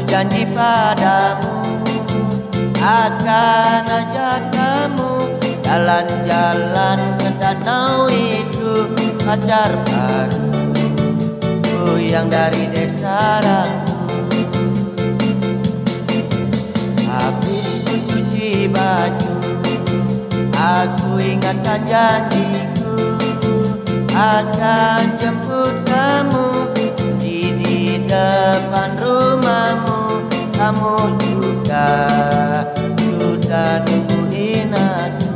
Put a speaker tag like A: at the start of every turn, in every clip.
A: janji padamu akan ajak kamu jalan-jalan ke danau itu, pacar baru yang dari desa Rangku. Habis ku cuci baju, aku ingatkan janjiku akan jemput kamu di depan rumahmu. Kamu juga sudah nungguin aku.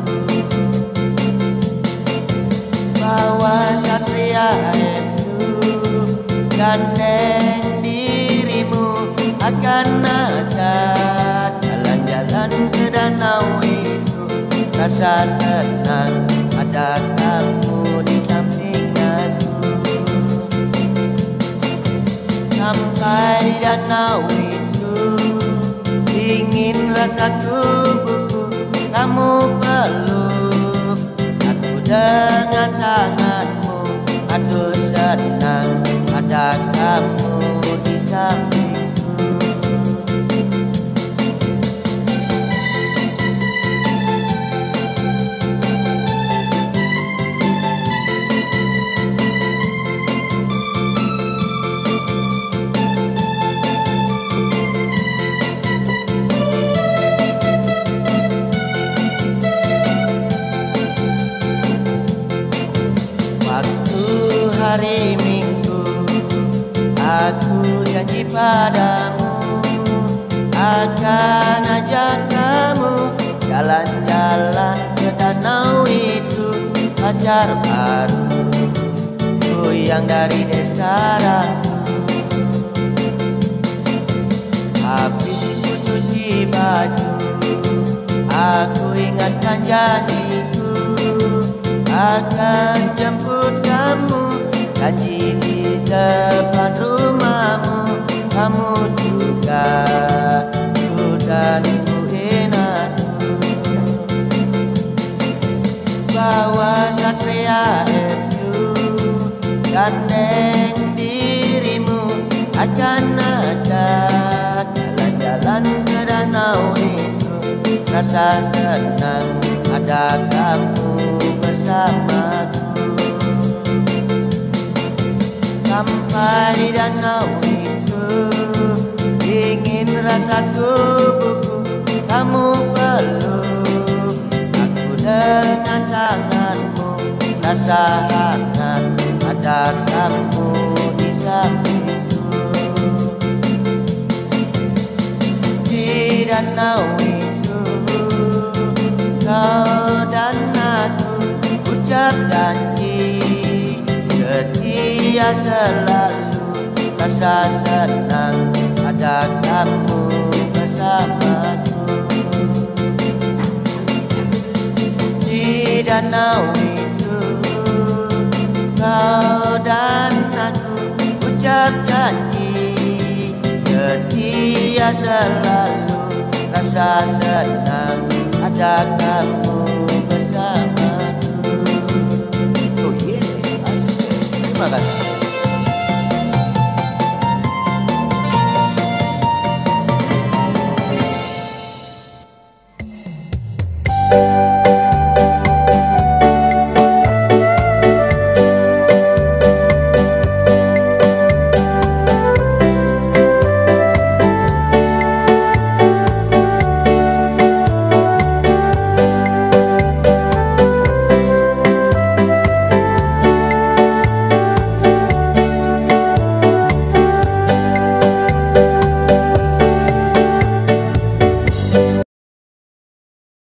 A: Bawa satria itu gandeng dirimu, akan ajak jalan-jalan ke danau itu. Rasa senang ada kamu di samping aku. Sampai di danau itu dingin rasa tubuhku, kamu peluk aku dengan tanganmu. Aduh senang ada kamu di sampingku. Hari Minggu aku janji padamu akan ajak kamu jalan-jalan ke danau itu, pacar baru yang dari desa Rangku. Habis ku cuci baju, aku ingatkan janjiku akan jemput kamu, janji di depan rumahmu. Kamu juga sudah nungguin aku. Bawa satria itu gandeng dirimu, akan ajak jalan-jalan ke danau itu. Rasa senang ada kamu bersamaku. Sampai di danau itu dingin rasa tubuhku, kamu peluk aku dengan tanganmu. Rasa hangat ada kamu di sampingku. Di danau itu kau dan aku ucap janji setia selalu. Rasa senang ada kamu bersamaku. Di danau itu kau dan aku ucap janji setia selalu. Rasa senang ada kamu